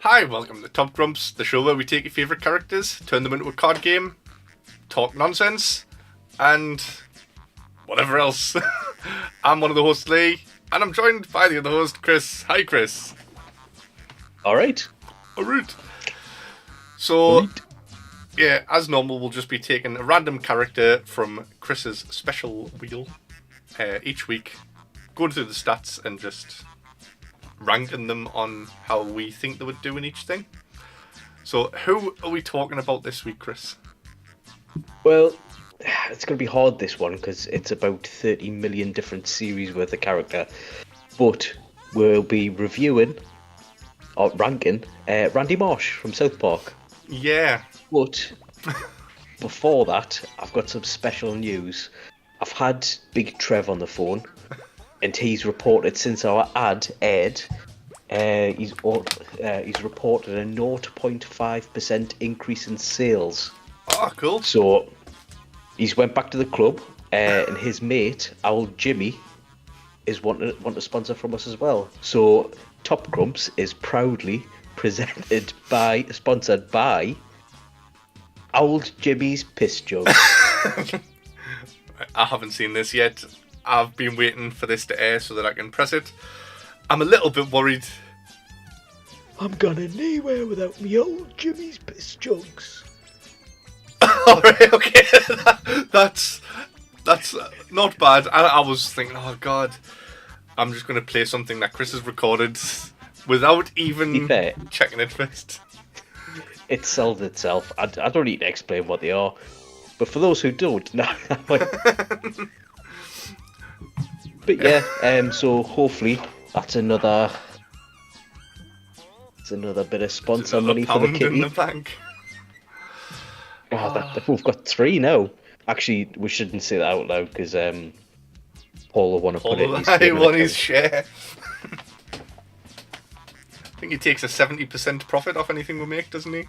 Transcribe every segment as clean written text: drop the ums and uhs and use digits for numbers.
Hi, welcome to Top Grumps, the show where we take your favourite characters, turn them into a card game, talk nonsense, and whatever else. I'm one of the hosts, Lee, and I'm joined by the other host, Kris. Hi, Kris. Alright. Alright. So, yeah, as normal, we'll just be taking a random character from Kris's special wheel each week, going through the stats and just ranking them on how we think they would do in each thing. So, who are we talking about this week, Kris? Well, it's going to be hard, this one, because it's about 30 million different series worth of character. But we'll be reviewing, or ranking, Randy Marsh from South Park. Yeah. But before that, I've got some special news. I've had Big Trev on the phone, and he's reported since our ad aired, he's reported a 0.5% increase in sales. Oh, cool. So he's went back to the club, and his mate, old Jimmy, is want to sponsor from us as well. So Top Grumps is proudly sponsored by Old Jimmy's Piss Jugs. I haven't seen this yet. I've been waiting for this to air so that I can press it. I'm a little bit worried. I'm gonna neewhere without me old Jimmy's Piss Jugs. Alright, okay. That's not bad. I was thinking, oh god, I'm just going to play something that Kris has recorded without even checking it first. It sells itself. I don't need to explain what they are. But for those who don't, no. But yeah, so hopefully that's another bit of sponsor money for the kitty. In the bank. We've got 3 now. Actually, we shouldn't say that out loud because Paul will want to put it in his share. I think he takes a 70% profit off anything we make, doesn't he?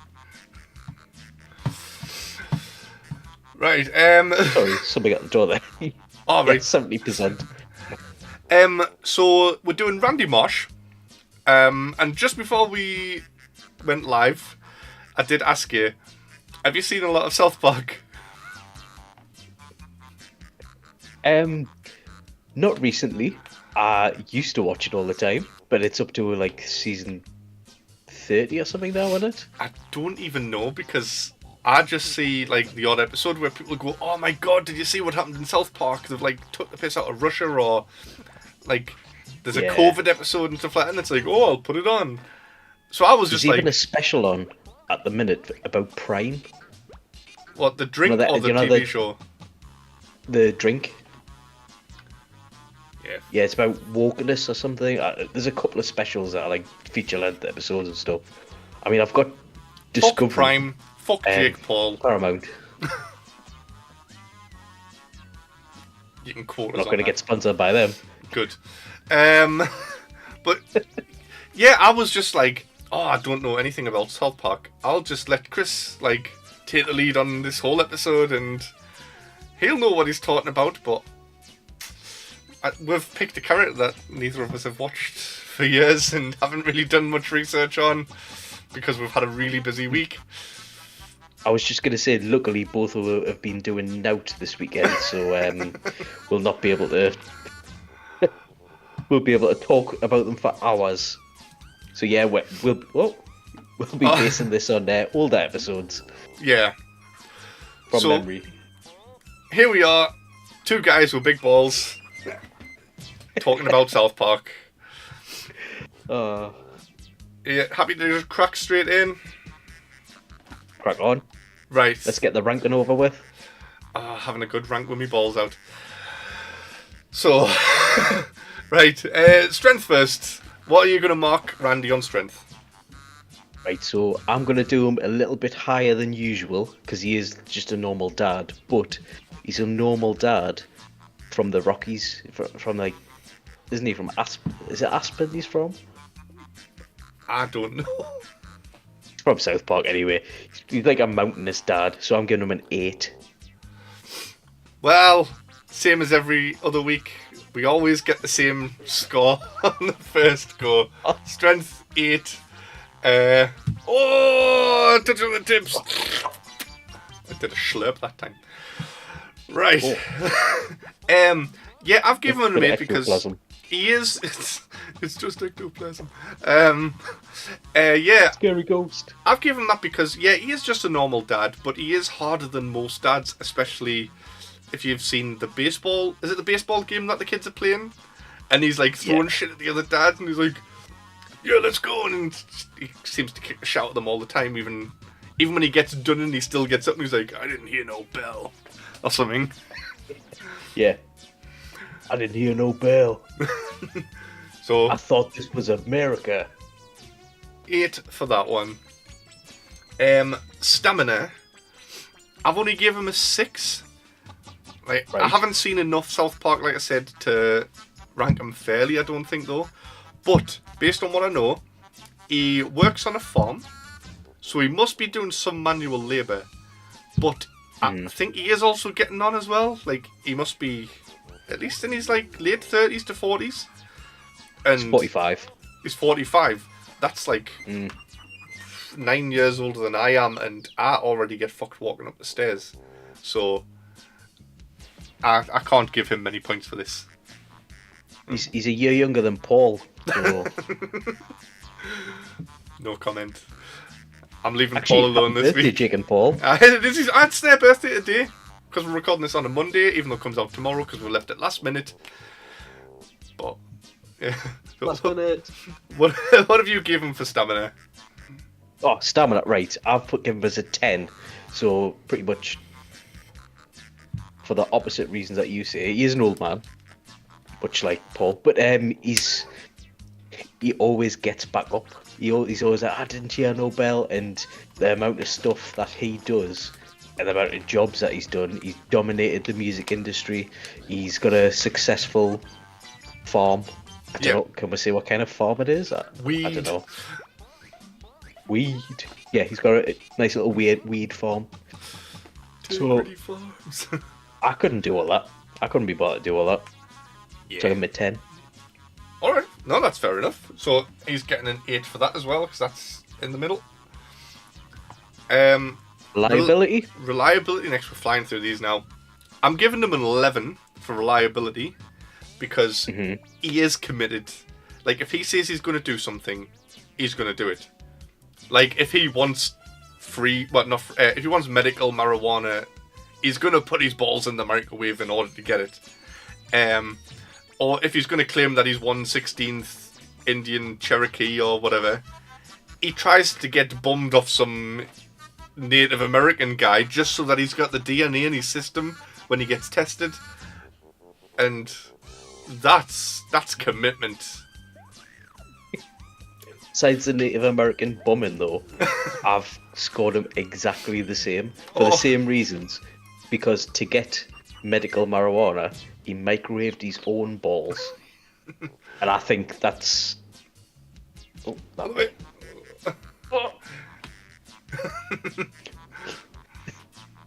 Right. Sorry, somebody at the door there. All right. 70%. So we're doing Randy Marsh. And just before we went live, I did ask you, have you seen a lot of South Park? Not recently. I used to watch it all the time, but it's up to like season 30 or something now, isn't it? I don't even know, because I just see like the odd episode where people go, "Oh my god, did you see what happened in South Park? They've like took the piss out of Russia," or like there's a COVID episode and stuff like that, and it's like, "Oh, I'll put it on." So I was just There's like, even a special on at the minute about Prime. What, the drink or the TV show? The drink. Yeah. Yeah, it's about wokeness or something. There's a couple of specials that are like feature-length episodes and stuff. I mean, I've got Discovery. Fuck Prime. Fuck Jake Paul. Paramount. You can quote us. Not going to get sponsored by them. Good. But yeah, I was just like, oh, I don't know anything about South Park. I'll just let Kris like take the lead on this whole episode, and he'll know what he's talking about. But we've picked a character that neither of us have watched for years and haven't really done much research on because we've had a really busy week. I was just going to say, luckily both of us have been doing nout this weekend, so we'll not be able to. We'll be able to talk about them for hours. So yeah, we'll be basing this on older episodes. Yeah. From memory. Here we are, 2 guys with big balls, talking about South Park. Yeah, happy to just crack straight in? Crack on. Right. Let's get the ranking over with. Having a good rank with me balls out. So, right, strength first. What are you going to mark Randy on strength? Right, so I'm going to do him a little bit higher than usual, because he is just a normal dad, but he's a normal dad from the Rockies, from like, isn't he from Aspen? Is it Aspen he's from? I don't know. He's from South Park anyway. He's like a mountainous dad, so I'm giving him an 8. Well, same as every other week, we always get the same score on the first go. Strength 8. Touch on the tips. I did a slurp that time. Right. Oh. Yeah, I've given him an 8 because Ectoplasm. he is. It's just ectoplasm. Yeah, Scary ghost. I've given him that because he is just a normal dad, but he is harder than most dads, especially if you've seen the baseball. Is it the baseball game that the kids are playing? And he's like throwing shit at the other dads, and he's like, "Yeah, let's go!" And he seems to shout at them all the time, even when he gets done, and he still gets up and he's like, "I didn't hear no bell," or something. Yeah. I didn't hear no bell. So I thought this was America. 8 for that one. Stamina. I've only gave him a 6. Like, I Right. haven't seen enough South Park, like I said, to rank him fairly, I don't think, though. But, based on what I know, he works on a farm, so he must be doing some manual labour. But I think he is also getting on as well. Like, he must be at least in his, like, late 30s to 40s. And It's 45. he's 45. That's, like, 9 years older than I am, and I already get fucked walking up the stairs. So I can't give him many points for this. He's a year younger than Paul. So. No comment. I'm leaving Actually, Paul alone happy this birthday, week. Jake and Paul. It's their birthday today, because we're recording this on a Monday, even though it comes out tomorrow because we left it last minute. But yeah. Last minute. What have you given for stamina? Oh, stamina, right. I've put him as a 10. So, pretty much for the opposite reasons that you say. He is an old man, much like Paul. But he always gets back up. He's always like, I didn't hear no bell. And the amount of stuff that he does and the amount of jobs that he's done, he's dominated the music industry. He's got a successful farm. I don't know, can we say what kind of farm it is? I don't know. Weed. Yeah, he's got a nice little weed farm. So farms. I couldn't do all that. I couldn't be bothered to do all that. So I'm at 10. Alright, no, that's fair enough. So he's getting an 8 for that as well, because that's in the middle. Reliability? Reliability, next we're flying through these now. I'm giving him an 11 for reliability, because he is committed. Like, if he says he's going to do something, he's going to do it. Like, if he wants if he wants medical marijuana, he's going to put his balls in the microwave in order to get it. Or if he's going to claim that he's 1/16th Indian Cherokee or whatever, he tries to get bummed off some Native American guy just so that he's got the DNA in his system when he gets tested. And that's commitment. Besides the Native American bumming, though, I've scored him exactly the same. For the same reasons. Because to get medical marijuana, he microwaved his own balls. And I think that's... Oh, that way.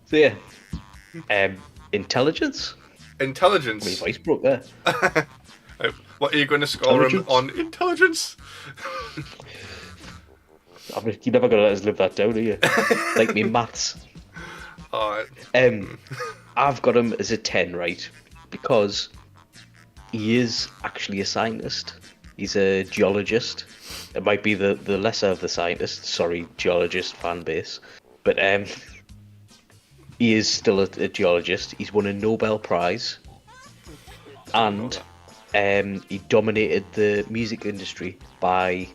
So yeah. Intelligence? Intelligence. My voice broke there. What are you going to score him on intelligence? I mean, you're never going to let us live that down, are you? Like me maths. Alright. I've got him as a 10, right? Because he is actually a scientist. He's a geologist. It might be the lesser of the scientists. Sorry, geologist fan base. But he is still a geologist. He's won a Nobel Prize. And he dominated the music industry by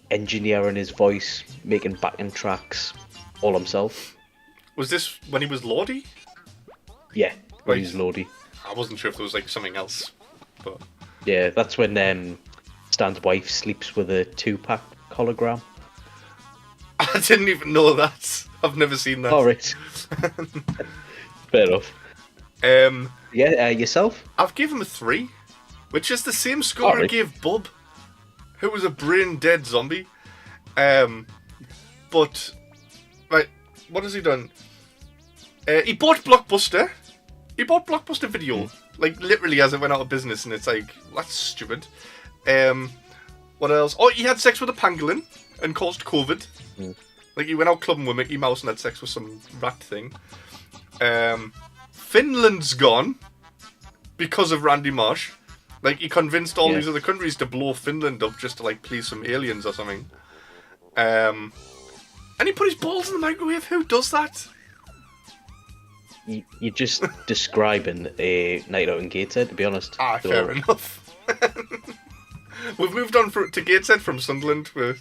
engineering his voice, making backing tracks all himself. Was this when he was Lordy? Yeah, when Right. he was Lordy. I wasn't sure if there was like something else, but Yeah, that's when Stan's wife sleeps with a 2-pack hologram. I didn't even know that. I've never seen that. Alright. Fair enough. Yeah, yourself? I've given him a 3, which is the same score I Alright. gave Bub, who was a brain dead zombie. But right, what has he done? He bought Blockbuster. He bought Blockbuster Video, like literally as it went out of business, and it's like that's stupid. What else? Oh, he had sex with a pangolin. and caused COVID. Like, he went out clubbing with Mickey Mouse and had sex with some rat thing. Finland's gone because of Randy Marsh. Like, he convinced all these other countries to blow Finland up just to, like, please some aliens or something. And he put his balls in the microwave. Who does that? You're just describing a night out in Gateshead, to be honest. Fair enough. We've moved on to Gateshead from Sunderland. We're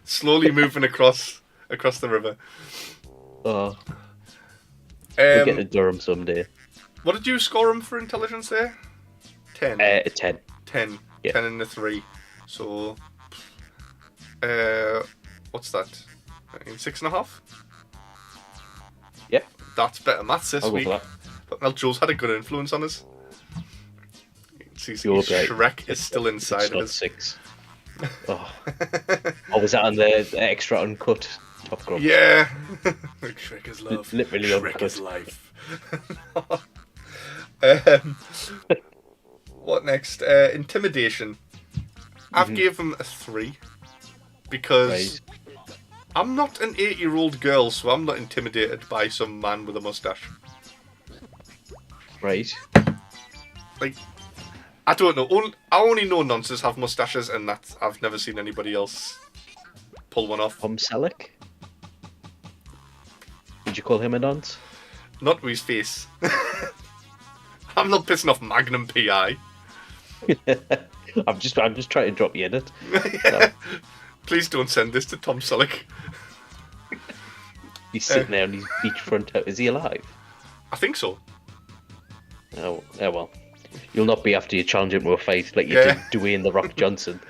slowly moving across the river. Oh. We'll get to Durham someday. What did you score him for intelligence there? 10. 10. 10. Yeah. 10 and a 3. So, what's that? 6.5? Yep. That's better maths this week. That. But Mel Joe's had a good influence on us. Shrek is still inside of us. 6. Oh. Was that on the extra uncut Top Grump? Yeah. Like Shrek is love. Literally Shrek uncut. is life. What next? Intimidation. I've gave him a 3 because I'm not an 8-year-old girl, so I'm not intimidated by some man with a mustache. Right. Like, I don't know. I only know nonces have mustaches, and I've never seen anybody else pull one off. Tom Selleck? Would you call him a nonce? Not to his face. I'm not pissing off Magnum PI. I'm just trying to drop you in it. Yeah. Please don't send this to Tom Selleck. He's sitting there on his beachfront. Is he alive? I think so. Oh, well. You'll not be after you challenge him to a fight like you did Dwayne The Rock Johnson.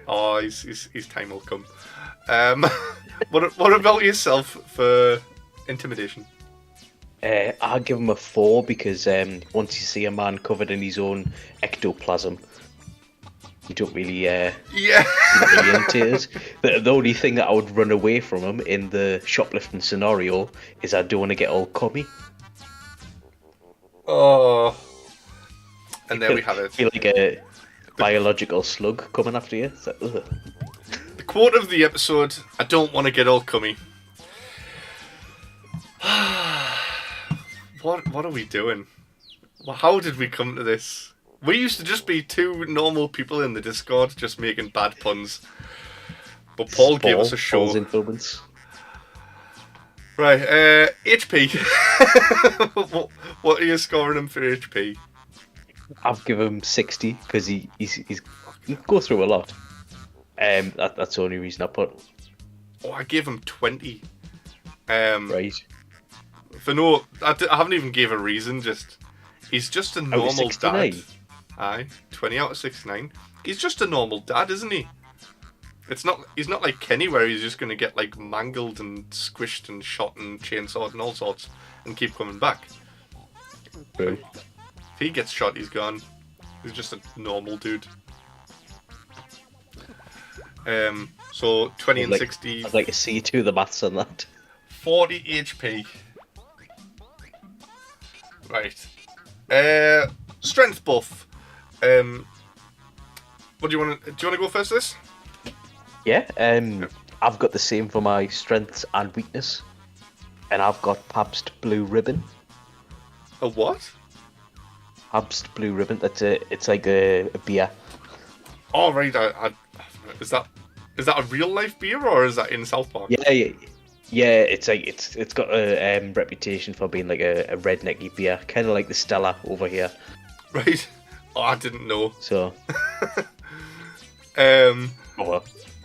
Oh, his time will come. What about yourself for intimidation? I'll give him a 4 because once you see a man covered in his own ectoplasm, you don't really into it. The only thing that I would run away from him in the shoplifting scenario is I don't want to get all cummy. Oh. And there we have it. Feel like a biological slug coming after you. It's like, ugh. The quote of the episode, I don't want to get all cummy. What are we doing? How did we come to this? We used to just be two normal people in the Discord just making bad puns. But Paul gave us a show. Paul's influence. Right, HP. What are you scoring him for HP? I've given him 60 because he goes through a lot. That's the only reason I put. Oh, I gave him 20. Right. For no, I haven't even gave a reason. He's just a normal dad. Aye, 20 out of 69. He's just a normal dad, isn't he? He's not like Kenny where he's just going to get like mangled and squished and shot and chainsawed and all sorts and keep coming back. Right. If he gets shot, he's gone. He's just a normal dude. So 20 and 60. I'd like to see to the maths on that. 40 HP. Right. Strength buff. What do you want to go first? This? Yeah. I've got the same for my strengths and weakness, and I've got Pabst Blue Ribbon. A what? Pabst Blue Ribbon. It's like a beer. Oh right. Is that a real life beer or is that in South Park? Yeah. It's like it's got a reputation for being like a rednecky beer, kind of like the Stella over here. Right. Oh, I didn't know. So. Oh well.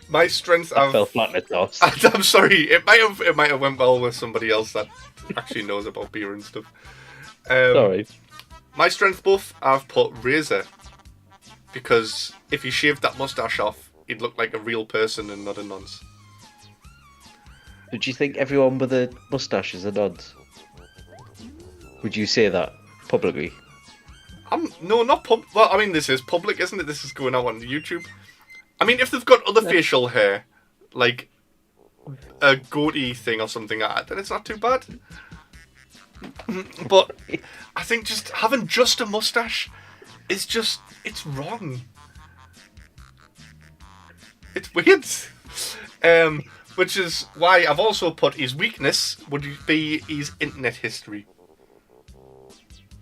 My strength. I fell flat in the toss. I'm sorry. It might have went well with somebody else that actually knows about beer and stuff. Sorry. My strength buff, I've put razor, because if he shaved that mustache off, he'd look like a real person and not a nonce. Did you think everyone with a mustache is a nonce? Would you say that publicly? No, not pub. Well, I mean, this is public, isn't it? This is going out on YouTube. I mean, if they've got other facial hair, like a goatee thing or something like that, then it's not too bad. But I think just having just a mustache is it's wrong. It's weird. Which is why I've also put his weakness would be his internet history.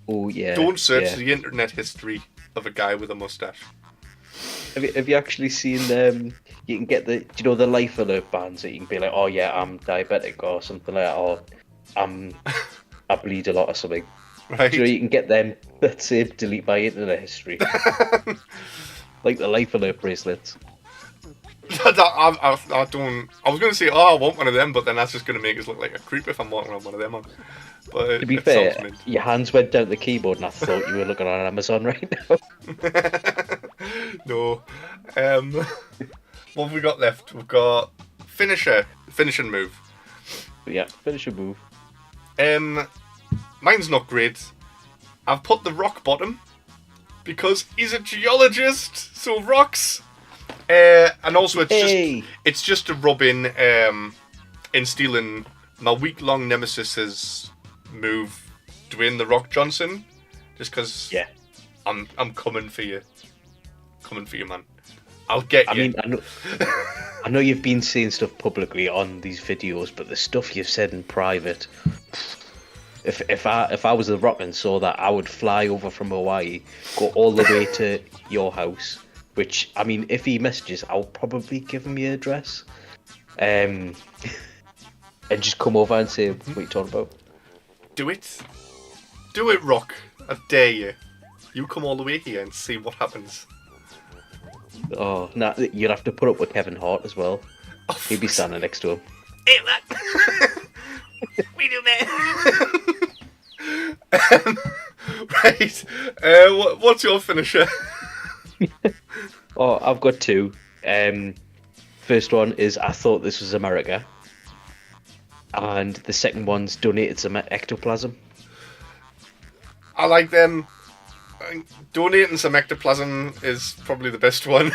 Oh yeah. Don't search the internet history of a guy with a mustache. Have you actually seen you can get the Life Alert bands that you can be like, oh yeah, I'm diabetic or something like that, or I bleed a lot or something. Right. You can get them that say delete my internet history. Like the Life Alert bracelets. I don't. I was going to say, I want one of them, but then that's just going to make us look like a creep if I'm walking around one of them on. But To be fair, your hands went down the keyboard and I thought you were looking on Amazon right now. No. What have we got left? We've got finishing move. But yeah, finish a move. Mine's not great. I've put the rock bottom because he's a geologist, so rocks. And also it's just to rub in stealing my week-long nemesis's move, Dwayne the Rock Johnson, just because I'm coming for you, man. I'll get you. I mean, I know you've been saying stuff publicly on these videos, but the stuff you've said in private. If I was the Rock and saw that, I would fly over from Hawaii, go all the way to your house. Which, I mean, if he messages, I'll probably give him your address. And just come over and say, what are you talking about? Do it. Do it, Rock. I dare you. You come all the way here and see what happens. Oh, nah, you'd have to put up with Kevin Hart as well. Oh, he'd be standing next to him. Hey, Rock. We do that. Right. What's your finisher? Oh, I've got two. First one is I thought this was America. And the second one's donated some ectoplasm. I like them. Donating some ectoplasm is probably the best one.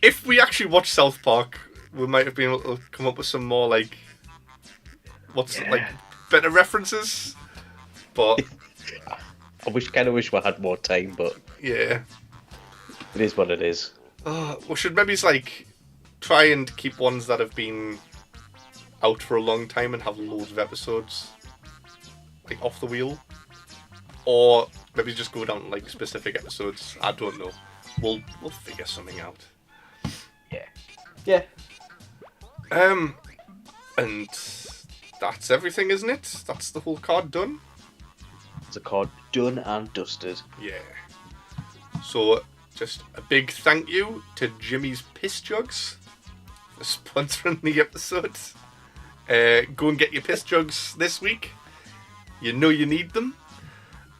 If we actually watched South Park, we might have been able to come up with some more like better references. But I kind of wish we had more time, but yeah, it is what it is. We should maybe try and keep ones that have been out for a long time and have loads of episodes off the wheel, or maybe just go down to specific episodes. I don't know. We'll figure something out. Yeah. And that's everything, isn't it? That's the whole card done. It's a card done and dusted. Yeah. So, just a big thank you to Jimmy's Piss Jugs for sponsoring the episode. Go and get your piss jugs this week. You know you need them.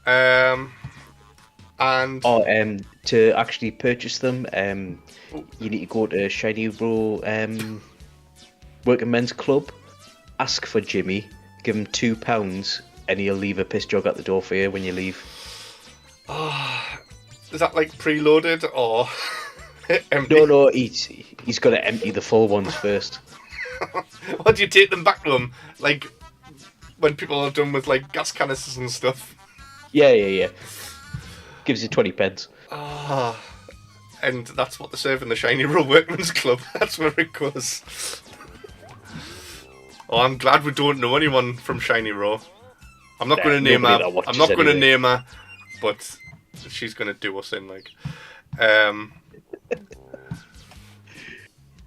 And to actually purchase them, you need to go to Shiny Bro Working Men's Club, ask for Jimmy, give him £2, and he'll leave a piss jug at the door for you when you leave. Is that preloaded or empty? No, he's got to empty the full ones first. What do you take them back to him? When people are done with gas canisters and stuff? Yeah. Gives you 20 pence. And that's what they serve in the Shiny Row Workman's Club. That's where it goes. Oh, I'm glad we don't know anyone from Shiny Row. I'm not going to name her. I'm not going to name her, but she's going to do us in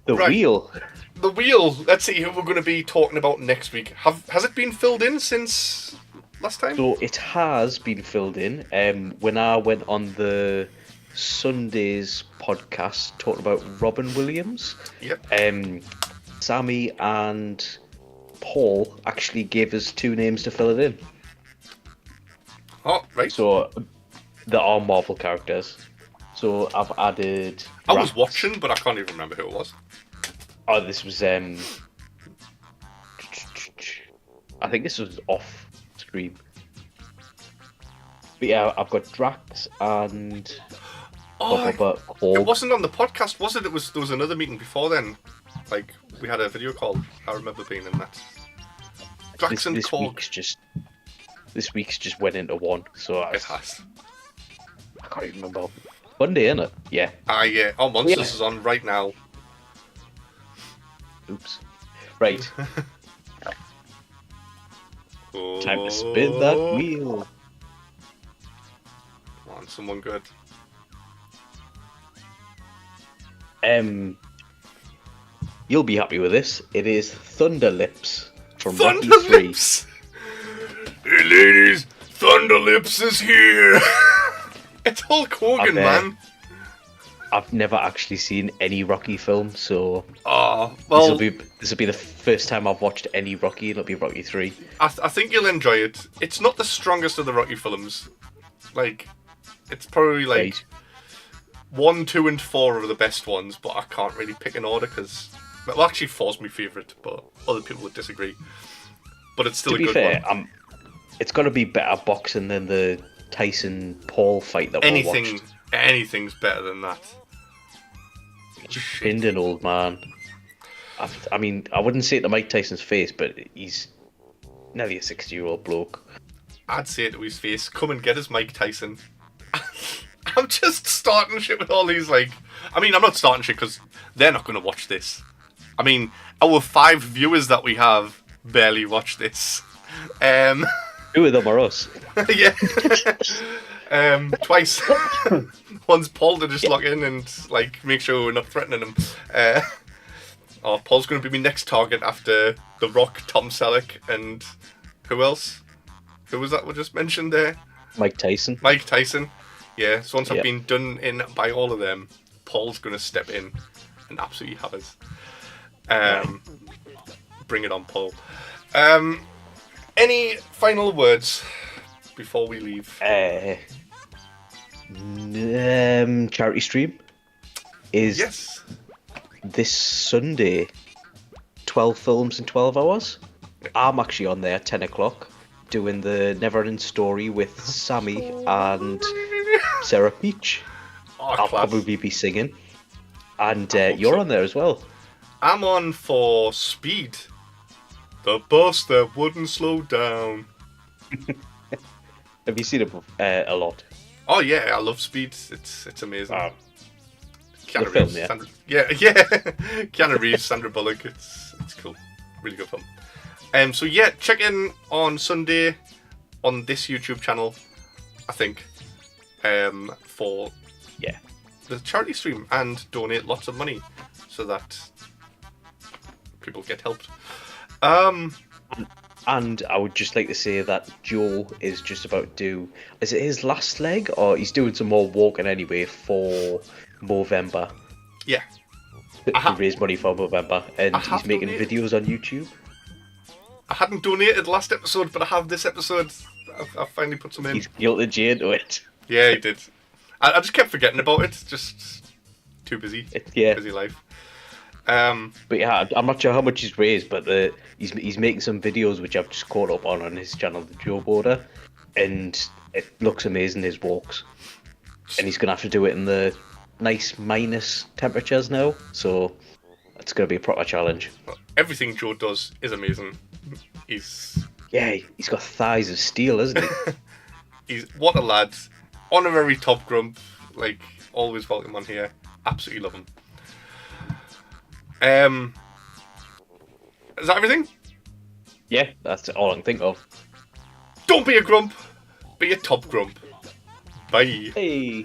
The wheel. The wheel. Let's see who we're going to be talking about next week. Has it been filled in since last time? So it has been filled in. When I went on the Sunday's podcast talking about Robin Williams. Yep. Sammy and Paul actually gave us 2 names to fill it in. Oh, right. So there are Marvel characters. So I've added. I was watching, but I can't even remember who it was. Oh, this was I think this was off screen. But yeah, I've got Drax and. It wasn't on the podcast, was it? There was another meeting before then. We had a video call. I remember being in that. Drax and Korg. This week's just went into one, so it has. I can't even remember. Monday, isn't it? Yeah. Yeah. Oh, Monsters is on right now. Oops. Right. Oh. Time to spin that wheel. Come on, someone good. You'll be happy with this. It is Thunder Lips from Thunder Rocky 3. Lips! Hey ladies, Thunder Lips is here! It's Hulk Hogan, man. I've never actually seen any Rocky film, so Oh, well, this will be the first time I've watched any Rocky, and it'll be Rocky 3. I think you'll enjoy it. It's not the strongest of the Rocky films. Like, it's probably like Right. 1, 2, and 4 are the best ones, but I can't really pick an order because, well, actually, 4's my favourite, but other people would disagree. But it's still To a be good fair, one. it's got to be better boxing than the Tyson Paul fight that we watched. Anything's better than that. Pinned an old man. I mean, I wouldn't say it to Mike Tyson's face, but he's nearly a 60-year-old bloke. I'd say it to his face, come and get us, Mike Tyson. I'm just starting shit with all these, like... I mean, I'm not starting shit because they're not going to watch this. I mean, our 5 viewers that we have barely watch this. 2 of them are us. Yeah. Twice. One's Paul to just log in and, like, make sure we're not threatening him. Paul's going to be my next target after The Rock, Tom Selleck, and... Who else? Who was that we just mentioned there? Mike Tyson. Mike Tyson. Yeah, so once I've been done in by all of them, Paul's going to step in and absolutely have us. Bring it on, Paul. Any final words before we leave? Charity stream is this Sunday. 12 films in 12 hours. I'm actually on there 10 o'clock doing the Neverending Story with Sammy and Sarah Peach. I'll probably be singing. And you're on there as well. I'm on for Speed. The bus that wouldn't slow down. Have you seen it a lot? Oh yeah, I love Speed. It's amazing. Keanu film, Reeves, yeah. Keanu Reeves, Sandra Bullock. It's cool. Really good film. So yeah, check in on Sunday on this YouTube channel, I think, for the charity stream and donate lots of money so that people get helped. And I would just like to say that Joe is just about to do... Is it his last leg? Or he's doing some more walking anyway for Movember. Yeah. To raise money for Movember. And he's making videos on YouTube. I hadn't donated last episode, but I have this episode. I've finally put some in. He's guilted Jay into it. Yeah, he did. I just kept forgetting about it. Just too busy. Busy life. But yeah, I'm not sure how much he's raised, but he's making some videos which I've just caught up on his channel, the Joe Border, and it looks amazing, his walks. And he's gonna have to do it in the nice minus temperatures now, so it's gonna be a proper challenge. Everything Joe does is amazing. He's got thighs of steel, isn't he? What a lad. Honorary top grump. Like, always welcome on here. Absolutely love him. Is that everything? Yeah, that's all I can think of. Don't be a grump. Be a top grump. Bye. Hey.